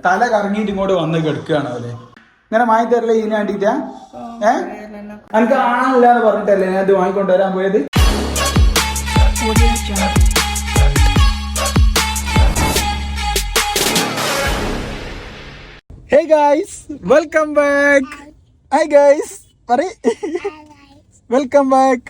തല കറങ്ങിയിട്ട് ഇങ്ങോട്ട് വന്ന് കിടക്കുകയാണ് അവര്. ഇങ്ങനെ വാങ്ങി തരല്ലേ ഇതിന് വേണ്ടിട്ടാ? എനിക്ക് ആണില്ല എന്ന് പറഞ്ഞിട്ടല്ലേ ഞാൻ ഇത് വാങ്ങിക്കൊണ്ടുവരാൻ പോയത്. Hey guys, welcome back. Hi guys, welcome back.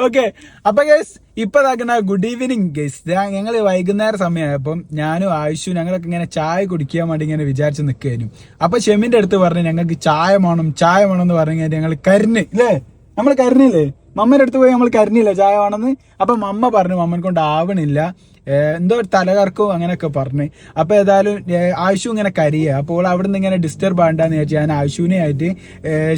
Okay, അപ്പൊ ഗൈസ് ഇപ്പൊ ഇതാക്കുന്ന ഗുഡ് ഈവനിങ് ഗൈസ്. ഞങ്ങൾ വൈകുന്നേരം സമയമായപ്പം ഞാനും ആയുഷും ഞങ്ങളൊക്കെ ഇങ്ങനെ ചായ കുടിക്കാൻ വേണ്ടി ഇങ്ങനെ വിചാരിച്ച് നിൽക്കായിരുന്നു. അപ്പൊ ഷെമിന്റെ അടുത്ത് പറഞ്ഞു ഞങ്ങൾക്ക് ചായ വേണം എന്ന് പറഞ്ഞു ഞങ്ങൾ കരിഞ്ഞ് ഇല്ലേ, നമ്മൾ കരിഞ്ഞില്ലേ, മമ്മയുടെ അടുത്ത് പോയി നമ്മൾ കരിഞ്ഞില്ലേ ചായ വേണമെന്ന്. അപ്പൊ മമ്മ പറഞ്ഞു മമ്മനെ കൊണ്ട് ആവണില്ല, എന്തോ തലകർക്കും അങ്ങനെയൊക്കെ പറഞ്ഞു. അപ്പൊ ഏതായാലും ആയുഷു ഇങ്ങനെ കരിയുക. അപ്പോൾ അവിടെ നിന്ന് ഇങ്ങനെ ഡിസ്റ്റർബ് ആണ്ടാന്ന് വിചാരിച്ചു ഞാൻ ആയുഷുവിനായിട്ട്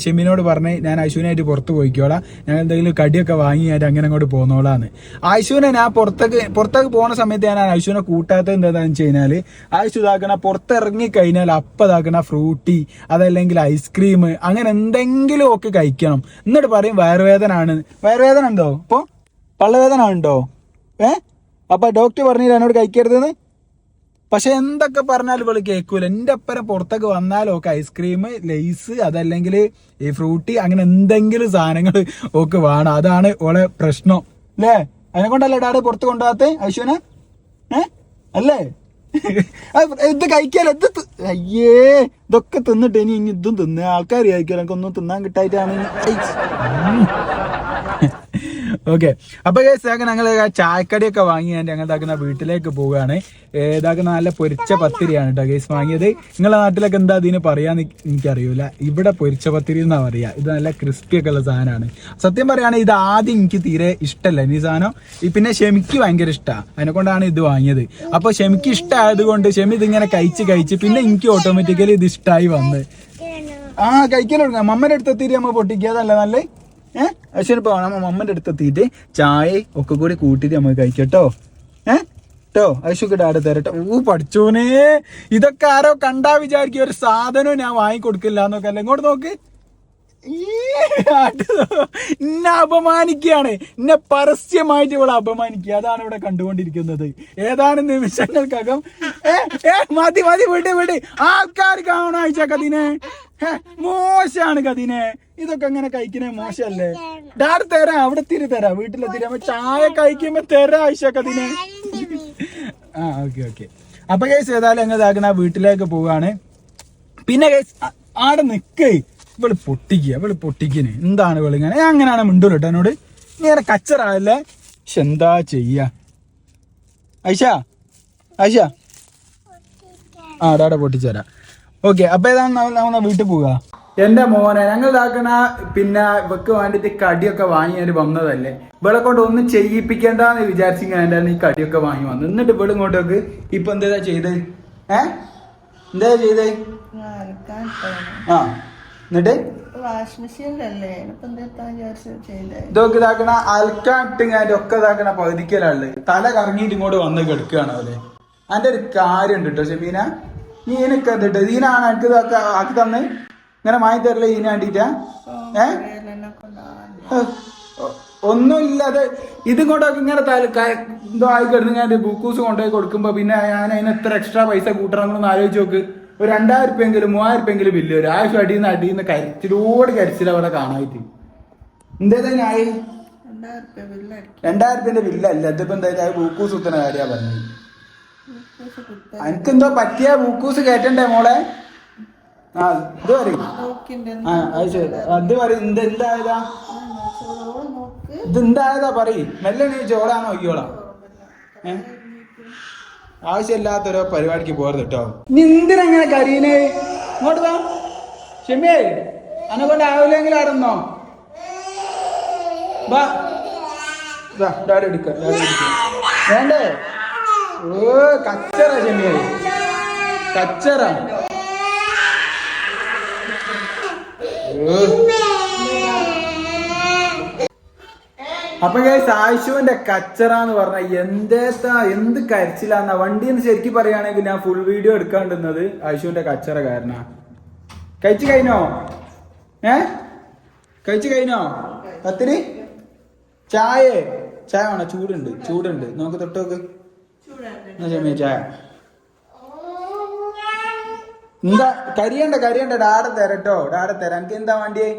ഷെമിനോട് പറഞ്ഞ് ഞാൻ ആയുഷുവിനായിട്ട് പുറത്ത് പോയിക്കോളാം, ഞാൻ എന്തെങ്കിലും കടിയൊക്കെ വാങ്ങിയായിട്ട് അങ്ങനെ അങ്ങോട്ട് പോന്നോളാന്ന്. ആയുഷുവിനെ ഞാൻ പുറത്തേക്ക് പോണ സമയത്ത് ഞാൻ ആയുഷുവിനെ കൂട്ടാത്തത് എന്താണെന്ന് വെച്ച് കഴിഞ്ഞാൽ ആയുഷു ഇതാക്കണ പുറത്തിറങ്ങി കഴിഞ്ഞാൽ അപ്പം ഇതാക്കണ ഫ്രൂട്ടി അതല്ലെങ്കിൽ ഐസ്ക്രീം അങ്ങനെ എന്തെങ്കിലും ഒക്കെ കഴിക്കണം. എന്നിട്ട് പറയും വയറുവേദന ഉണ്ടോ, ഇപ്പൊ പള്ളവേദന ഉണ്ടോ, അപ്പൊ ഡോക്ടർ പറഞ്ഞില്ല എന്നോട് കഴിക്കരുതെന്ന്. പക്ഷെ എന്തൊക്കെ പറഞ്ഞാലും ഇവള് കേൾക്കൂല. എന്റെ അപ്പരം പുറത്തൊക്കെ വന്നാലും ഒക്കെ ഐസ്ക്രീം, ലേസ് അതല്ലെങ്കിൽ ഈ ഫ്രൂട്ടി അങ്ങനെ എന്തെങ്കിലും സാധനങ്ങൾ ഒക്കെ വേണം. അതാണ് ഓളെ പ്രശ്നം അല്ലേ. അതിനെ കൊണ്ടല്ലേ ഡാഡ് പുറത്ത് കൊണ്ടുപോകാത്ത ഐശുവിനെ? അല്ലേ ഇത് കഴിക്കാലോ, അയ്യേ ഇതൊക്കെ തിന്നിട്ട് ഇനി ഇതും തിന്ന് ആൾക്കാർ കഴിക്കാലോ, എനിക്കൊന്നും തിന്നാൻ കിട്ടായിട്ടാണ്. ഓക്കെ, അപ്പൊ ഞങ്ങൾ ചായക്കടിയൊക്കെ വാങ്ങി ഞങ്ങൾ വീട്ടിലേക്ക് പോവുകയാണ്. ഇതാക്കുന്ന നല്ല പൊരിച്ച പത്തിരിയാണ് കേട്ടോ ഗേസ് വാങ്ങിയത്. നിങ്ങളുടെ നാട്ടിലൊക്കെ എന്താ അതിന് പറയാന്ന് എനിക്കറിയൂല, ഇവിടെ പൊരിച്ച പത്തിരി എന്നാ പറയാ. ഇത് നല്ല ക്രിസ്പി ഒക്കെ ഉള്ള സാധനമാണ്. സത്യം പറയുകയാണെങ്കിൽ ഇത് ആദ്യം എനിക്ക് തീരെ ഇഷ്ടമല്ല ഈ സാധനം. പിന്നെ ഷെമിക്ക് ഭയങ്കര ഇഷ്ടമാണ്, അതിനെ കൊണ്ടാണ് ഇത് വാങ്ങിയത്. അപ്പൊ ഷെമിക്ക് ഇഷ്ടമായത് കൊണ്ട് ഷെമി ഇതിങ്ങനെ കഴിച്ച് പിന്നെ എനിക്ക് ഓട്ടോമാറ്റിക്കലി ഇത് ഇഷ്ടമായി വന്ന് കഴിക്കലോ. മമ്മയുടെ അടുത്ത് എത്തിയിട്ട് നമ്മൾ പൊട്ടിക്കാതല്ല നല്ല അശ്വനിപ്പോ അമ്മന്റെ അടുത്തെത്തിയിട്ട് ചായ ഒക്കെ കൂടി കൂട്ടിട്ട് നമുക്ക് കഴിക്കട്ടോ. ട്ടോ ഐശുക്ക് ഡാഡ് തരട്ടെ. പഠിച്ചോനെ, ഇതൊക്കെ ആരോ കണ്ടാ വിചാരിക്കും ഒരു സാധനവും ഞാൻ വാങ്ങിക്കൊടുക്കില്ല എന്നൊക്കെ അല്ല. ഇങ്ങോട്ട് നോക്ക്, എന്നെ അപമാനിക്കുകയാണ്, എന്നെ പരസ്യമായിട്ട് ഇവിടെ അപമാനിക്കുക. അതാണ് ഇവിടെ കണ്ടുകൊണ്ടിരിക്കുന്നത്. ഏതാനും നിമിഷങ്ങൾക്കകം മതി വിട് ആൾക്കാർ കാണാൻ അയച്ച കതിനെ മോശമാണ് കതിനെ. ഇതൊക്കെ അങ്ങനെ കഴിക്കണേ മോശമല്ലേ. ഡാഡ് തരാം, അവിടെ തരാം, വീട്ടിലെത്തിരാ ചായ കഴിക്കുമ്പോ തരാം ആയിഷക്കതിനെ. ഓക്കെ. അപ്പൊ കേസ് ഏതായാലും ഞങ്ങൾ ഇതാക്കണ വീട്ടിലേക്ക് പോവാണ്. പിന്നെ കേസ് ആടെ നിക്ക്, ഇവള് പൊട്ടിക്കിന് എന്താണ് ഇവള് ഇങ്ങനെ അങ്ങനെയാണ് മിണ്ടൂല കേട്ടോ എന്നോട്. ഇങ്ങനെ കച്ചറായല്ലേ. പക്ഷെ എന്താ ചെയ്യാ ഐഷ ഡാഡ പൊട്ടിച്ചേരാ. ഓക്കെ, അപ്പൊ ഏതാണ് നമ്മ വീട്ടിൽ പോവുക. എന്റെ മോനെ ഞങ്ങൾ ഇതാക്കണ പിന്നെ ഇവക്ക് വേണ്ടിട്ട് കടിയൊക്കെ വാങ്ങി ഞാൻ വന്നതല്ലേ. ഇവളെ കൊണ്ട് ഒന്നും ചെയ്യിപ്പിക്കേണ്ടെന്ന് വിചാരിച്ചിങ്ങനെ ഈ കടിയൊക്കെ വാങ്ങി വന്നു. എന്നിട്ട് ഇവള് ഇങ്ങോട്ടേക്ക് ഇപ്പൊ എന്താ ചെയ്തേ? എന്താ ചെയ്തേ? എന്നിട്ട് ഇതൊക്കെ ഇതാക്കണ അൽക്കാൻ ഇട്ട് ഒക്കെ ഇതാക്കണ പകുതിക്കലുള്ളത് തല കറങ്ങിയിട്ട് ഇങ്ങോട്ട് വന്ന് കിടക്കുകയാണ് അവര്. അതിന്റെ ഒരു കാര്യം ഉണ്ട് കേട്ടോ ഷെമീന, നീ എനിക്ക് എന്തിട്ട് ഇതിനാണ് എനിക്ക് ഇതൊക്കെ ആക്കി തന്നെ ഇങ്ങനെ വാങ്ങി തരല്ലേ ഇതിന് വേണ്ടിട്ടാ? ഒന്നുമില്ലാതെ ഇതുകൊണ്ടൊക്കെ ഇങ്ങനെ എന്തോ ആയി കിടന്ന് ഞാൻ ബുക്കൂസ് കൊണ്ടുപോയി കൊടുക്കുമ്പോ പിന്നെ ഞാൻ അതിന് എത്ര എക്സ്ട്രാ പൈസ കൂട്ടണമെന്ന് ആലോചിച്ച് നോക്ക്. ഒരു 2000 രൂപയെങ്കിലും 3000 രൂപയെങ്കിലും ബില്ല് വരും. ആവശ്യം അടിയുന്ന കരിച്ചിൽ അവിടെ കാണായിട്ട് എന്തേതായി 2000 രൂപന്റെ ബില്ലല്ല. ഇതിപ്പോ എന്താ ബുക്കൂസ് കുത്തുന്ന കാര്യ പറഞ്ഞത്. എനിക്കെന്തോ പറ്റിയ ബുക്കൂസ് കേറ്റണ്ടേ മോളെ? ഇത് പറയും അത് പറയും എന്തായതാ ഇതെന്തായതാ പറയും. മെല്ലെ നീ ചോളാണോ ഒയ്യോളാം. ആവശ്യമില്ലാത്തൊരോ പരിപാടിക്ക് പോരുത് കേട്ടോ. നിന്തിനെങ്ങനെ കരീനേ ഇങ്ങോട്ട് ഷെമിയേ അനെ കൊണ്ട് ആവില്ലെങ്കിൽ ആടുന്നോ ഡാഡി എടുക്ക വേണ്ടേ? കച്ചറ ഷെമിയേ കച്ചറ. അപ്പൊ ആയിഷുവിന്റെ കച്ചറ എന്ന് പറഞ്ഞ എന്ത് കരച്ചിലാന്ന. വണ്ടിന്ന് ശരിക്കും പറയുകയാണെങ്കിൽ ഞാൻ ഫുൾ വീഡിയോ എടുക്കാണ്ടിരുന്നത് ആയിഷുവിന്റെ കച്ചറ കാരണ. കഴിച്ചു കഴിഞ്ഞോ? കഴിച്ചു കഴിഞ്ഞോ? പത്തിരി ചായ വേണോ? ചൂടുണ്ട് നോക്ക് തൊട്ടോക്ക് ചായ. എന്താ കരിയണ്ട ഡാഡ തരട്ടോ ഡാഡ തരാം. എനിക്ക് എന്താ വേണ്ടിയേ?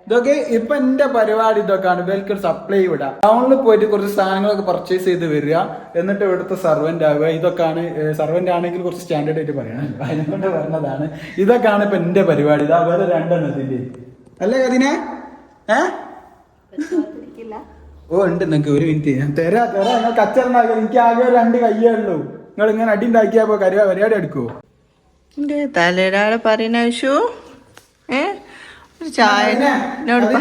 ഇതൊക്കെ ഇപ്പൊ എന്റെ പരിപാടി ഇതൊക്കെയാണ്. ഇവർക്ക് സപ്ലൈ വിടാം. ടൗണിൽ പോയിട്ട് കുറച്ച് സാധനങ്ങളൊക്കെ പർച്ചേസ് ചെയ്ത് വരിക, എന്നിട്ട് ഇവിടുത്തെ സർവന്റ് ആവുക. ഇതൊക്കെയാണ് സർവന്റ് ആണെങ്കിൽ കുറച്ച് സ്റ്റാൻഡേർഡ് ആയിട്ട് പറയണം, അതിനെക്കൊണ്ട് പറഞ്ഞതാണ്. ഇതൊക്കെയാണ് ഇപ്പൊ എന്റെ പരിപാടി. ഇതാ വേറെ രണ്ടെണ്ണത്തിന്റെ അല്ലേ കതിനെ? ഓ ഉണ്ട്. നിങ്ങക്ക് ഒരു മിനിറ്റ് ഞാൻ തരാ നിങ്ങൾ കച്ചറുണ്ടാക്കുക. എനിക്ക് ആകെ 2 കയ്യേ ഉള്ളൂ. നിങ്ങൾ ഇങ്ങനെ അടി ഉണ്ടാക്കിയപ്പോ പരിപാടി എടുക്കുവോ? തലയുടെ പറയുന്ന വിഷു ചായ ചെറുത്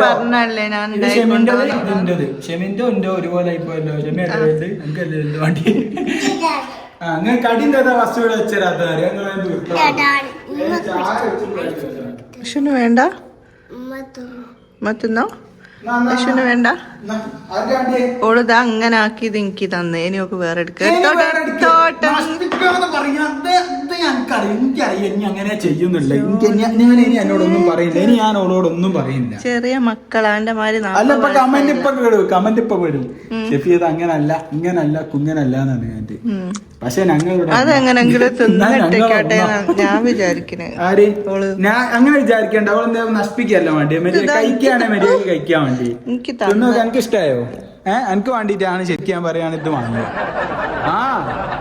പറഞ്ഞല്ലേ ഞാൻ ഷെമിന്റെ ഉണ്ടോ ഒരുപോലെ ആയിപ്പോയല്ലോ. ഷെമി എനിക്കല്ലേ വണ്ടി അങ്ങനെ കടിന്റെ ഫസ്റ്റ് ഇവിടെ വെച്ചരാത്ത വിഷുന് വേണ്ട മറ്റുന്നോ? വിഷുന് വേണ്ട. ഓളിതാ അങ്ങനെ ആക്കിയത് എനിക്ക് തന്നെ. ഇനിയൊക്കെ വേറെ അങ്ങനെ ചെയ്യുന്നില്ല. ഇനി എന്നോടൊന്നും പറയില്ല. ഇനി ഞാൻ അവളോടൊന്നും പറയില്ല. ചെറിയ മക്കളാന്റെ മാതിരി അല്ല ഇപ്പൊ കമന്റ് ഇപ്പൊ വരും. ഷെഫിയത് അങ്ങനല്ല ഇങ്ങനല്ല കുങ്ങനല്ല എന്നാണ് ഞാൻ. പക്ഷെ ഞങ്ങൾ അതെങ്ങനെങ്കിലും തിന്നിട്ടേക്കട്ടെ ഞാൻ വിചാരിക്കണേ. ആര് ഞാൻ അങ്ങനെ വിചാരിക്കണ്ട. അവളെന്താ നശിപ്പിക്കല്ല വേണ്ടി കഴിക്കാണ് മര്യാദ കഴിക്കാൻ വേണ്ടി. എനിക്ക് ഇഷ്ടായോ? എനിക്ക് വേണ്ടിട്ടാണ് ശരിക്കും പറയാണ് ഇത് വാങ്ങിയത്.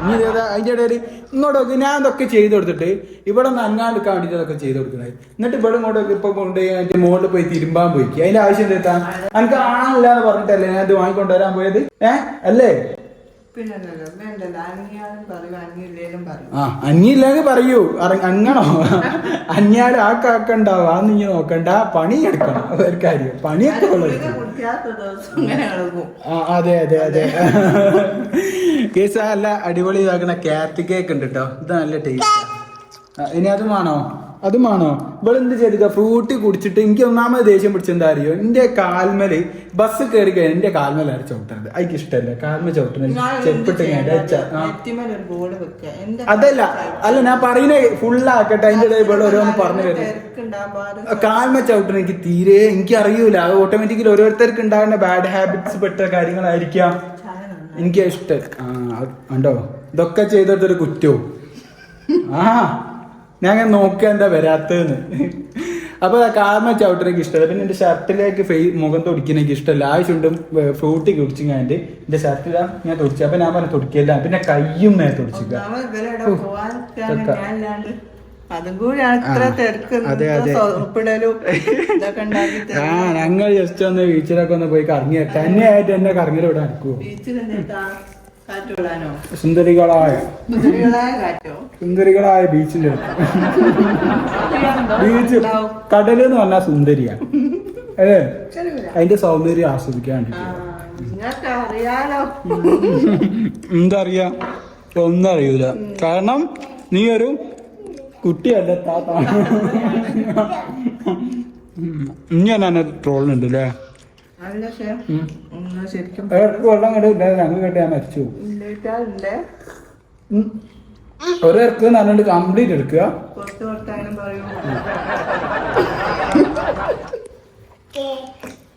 ഇനി അതിന്റെ ഇടയിൽ ഇങ്ങോട്ട് നോക്കി ഞാൻ ഇതൊക്കെ ചെയ്ത് കൊടുത്തിട്ട് ഇവിടെ നിന്ന് അങ്ങാണ്ടിക്കാൻ വേണ്ടിട്ട് അതൊക്കെ ചെയ്ത് കൊടുക്കുന്നത്. എന്നിട്ട് ഇവിടെ ഇങ്ങോട്ടൊക്കെ ഇപ്പൊ കൊണ്ടുപോയി അതിന്റെ മുകളിൽ പോയി തിരുമ്പാൻ പോയിക്ക്. അതിന്റെ ആവശ്യം എന്താ? എനിക്ക് ആണില്ല എന്ന് പറഞ്ഞിട്ടല്ലേ ഞാൻ ഇത് വാങ്ങിക്കൊണ്ടുവരാൻ പോയത്? അല്ലേ? അഞ്ഞില്ലെങ്കിൽ പറയൂ. അങ്ങണോ അഞ്ഞാലും ആ കാക്കണ്ടാവും. ആ നീ നോക്കണ്ട, പണി എടുക്കണം. ഒരു കാര്യം പണിയൊക്കെ ഉള്ളത്. അതെ കേസ് നല്ല അടിപൊളി ഇതാക്കണ ക്യാരറ്റ് കേക്ക് ഉണ്ട് കേട്ടോ. ഇത് നല്ല ടേസ്റ്റ്. ഇനി അതുമാണോ ഇവിടെ എന്ത് ചെയ്തിക്ക? ഫ്രൂട്ടി കുടിച്ചിട്ട് എനിക്ക് ഒന്നാമത് ദേഷ്യം പിടിച്ചെന്താ അറിയോ? എന്റെ കാൽമല് ബസ് കയറി കഴിഞ്ഞാൽ എന്റെ കാൽമലാണ് ചവിട്ടുന്നത്. എനിക്ക് ഇഷ്ടമല്ല കാൽമ ചവിട്ടുന്നത്. ചെപ്പിട്ട് അല്ല ഞാൻ പറയുന്നത് ഫുള്ളാക്കട്ടെ. അതിന്റെ ഇടയിൽ ഇവിടെ ഓരോന്ന് പറഞ്ഞു വരും. കാൽമ ചവിട്ടുന്നത് എനിക്ക് തീരെ എനിക്കറിയൂല. അത് ഓട്ടോമാറ്റിക്കലി ഓരോരുത്തർക്ക് ഉണ്ടാകുന്ന ബാഡ് ഹാബിറ്റ്സ് പെട്ട കാര്യങ്ങളായിരിക്കാം. എനിക്ക് ഇഷ്ടം. ഉണ്ടോ ഇതൊക്കെ ചെയ്തെടുത്തൊരു കുറ്റവും. ഞാൻ അങ്ങനെ നോക്കുക എന്താ വരാത്തതെന്ന്. അപ്പൊ കാർമ ചവിട്ടിനൊക്കെ ഇഷ്ടമല്ല. പിന്നെ എന്റെ ഷർട്ടിലേക്ക് മുഖം തൊടിക്കുന്നേക്ക് ഇഷ്ടമല്ല. ആവശ്യമുണ്ടും ഫ്രൂട്ടി കുടിച്ചു കഴിഞ്ഞിട്ട് എന്റെ ഷർട്ടിലാ ഞാൻ തൊടിച്ചു. അപ്പൊ ഞാൻ പറഞ്ഞ തൊടിക്കല്ല. പിന്നെ കയ്യും ഞാൻ തൊടിച്ചില്ല. ഞങ്ങൾ ജസ്റ്റ് ഒന്ന് ബീച്ചിലൊക്കെ ഒന്ന് പോയി കറങ്ങി തന്നെയായിട്ട് എന്നെ കറങ്ങിൽ ഇവിടെ നടക്കുവോ? സുന്ദരികളായ ബീച്ചിന്റെ ബീച്ച് കടല് എന്ന് പറഞ്ഞാൽ സുന്ദരിയാണ്. അതിന്റെ സൗന്ദര്യം ആസ്വദിക്കാൻ എന്താ അറിയാ? ഒന്നും അറിയൂല. കാരണം നീ ഒരു കുട്ടിയല്ല താത്താണ്. ഇങ്ങനെ ട്രോളുണ്ട് അല്ലേ? വെള്ളം കണ്ടില്ല. ഞങ്ങൾ കേട്ട് ഞാൻ മരിച്ചു. ഒരിറക്ക് നല്ലോണ്ട് കംപ്ലീറ്റ് എടുക്കുക.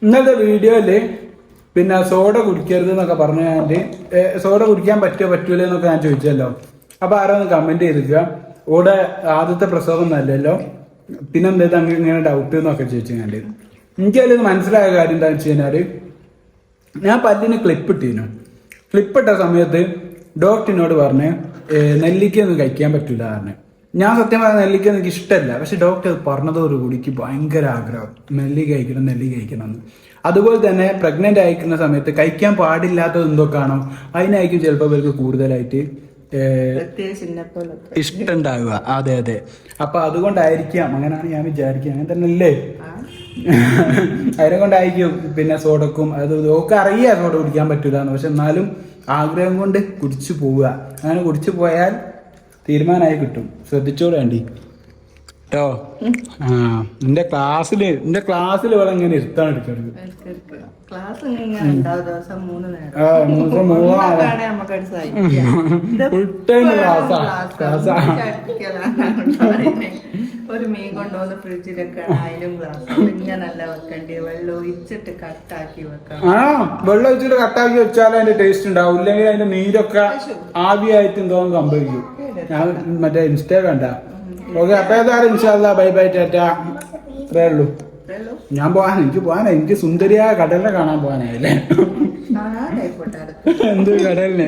ഇന്നത്തെ വീഡിയോയില് പിന്നെ സോഡ കുടിക്കരുത് എന്നൊക്കെ പറഞ്ഞാല് സോഡ കുടിക്കാൻ പറ്റൂല എന്നൊക്കെ ഞാൻ ചോദിച്ചല്ലോ. അപ്പൊ ആരൊന്ന് കമന്റ് ചെയ്തിരിക്കുക. ഓടെ ആദ്യത്തെ പ്രസവം നല്ലല്ലോ, പിന്നെന്താ ഇങ്ങനെ ഡൗട്ട് എന്നൊക്കെ ചോദിച്ചു. ഞാൻ എനിക്കതിൽ മനസ്സിലായ കാര്യം എന്താണെന്ന് വെച്ച് കഴിഞ്ഞാല് ഞാൻ പല്ലിന് ക്ലിപ്പ് ഇട്ട സമയത്ത് ഡോക്ടറിനോട് പറഞ്ഞ് നെല്ലിക്കൊന്നും കഴിക്കാൻ പറ്റില്ല പറഞ്ഞു. ഞാൻ സത്യം പറഞ്ഞ നെല്ലിക്ക എനിക്ക് ഇഷ്ടമല്ല. പക്ഷെ ഡോക്ടർ പറഞ്ഞതോടുകൂടി എനിക്ക് ഭയങ്കര ആഗ്രഹം നെല്ലിക്ക കഴിക്കണം എന്ന്. അതുപോലെ തന്നെ പ്രഗ്നന്റ് ആയിരിക്കുന്ന സമയത്ത് കഴിക്കാൻ പാടില്ലാത്തത് എന്തൊക്കെയാണോ അതിനായിരിക്കും ചിലപ്പോൾ ഇവർക്ക് കൂടുതലായിട്ട് ഇഷ്ടമുണ്ടാവുക. അതെ അപ്പൊ അതുകൊണ്ടായിരിക്കാം. അങ്ങനെയാണ് ഞാൻ വിചാരിക്കുക. അങ്ങനെ തന്നെ അല്ലേ? അതിനെ കൊണ്ടായിരിക്കും പിന്നെ സോഡക്കും ഒക്കെ അറിയാം സോഡ കുടിക്കാൻ പറ്റൂലെന്ന്. പക്ഷെ എന്നാലും ആഗ്രഹം കൊണ്ട് കുടിച്ചു പോവുക. അങ്ങനെ കുടിച്ചു പോയാൽ തീരുമാനമായി കിട്ടും. ശ്രദ്ധിച്ചോളൂ വേണ്ടി കേട്ടോ. എന്റെ ക്ലാസ്സിൽ ഇവിടെ ഇങ്ങനെ ഇരുത്താണ് എടുക്കരുത്. ഫുൾ ടൈം ക്ലാസ്സാ. ഒരു മീൻ കൊണ്ടുവന്ന് ഫ്രിഡ്ജിലൊക്കെ അതിലും ഗ്ലാസ് ഇങ്ങനല്ല വെക്കേണ്ടി വെള്ളം ഒഴിച്ചിട്ട് കട്ടാക്കി വെക്കണം. ആ വെള്ളം ഒഴിച്ചിട്ട് കട്ടാക്കി വെച്ചാലേ അതിന്റെ ടേസ്റ്റ് ഉണ്ടാവും. ഇല്ലെങ്കിൽ അതിന്റെ നീരൊക്കെ ആവിയായിട്ട് എന്തോന്നും സംഭവിക്കും. ഞാൻ മറ്റേ ഇൻസ്റ്റാ കണ്ട. ഓക്കെ, അപ്പൊ ഏതായാലും ഇൻഷാല്ലാ ബൈ ബൈ ടാറ്റ. അത്രേ ഉള്ളൂ. ഞാൻ എനിക്ക് സുന്ദരിയായ കടലിനെ കാണാൻ പോകാനായില്ലേ. കാണാനായിക്കോട്ടെ എന്ത് കടലിനെ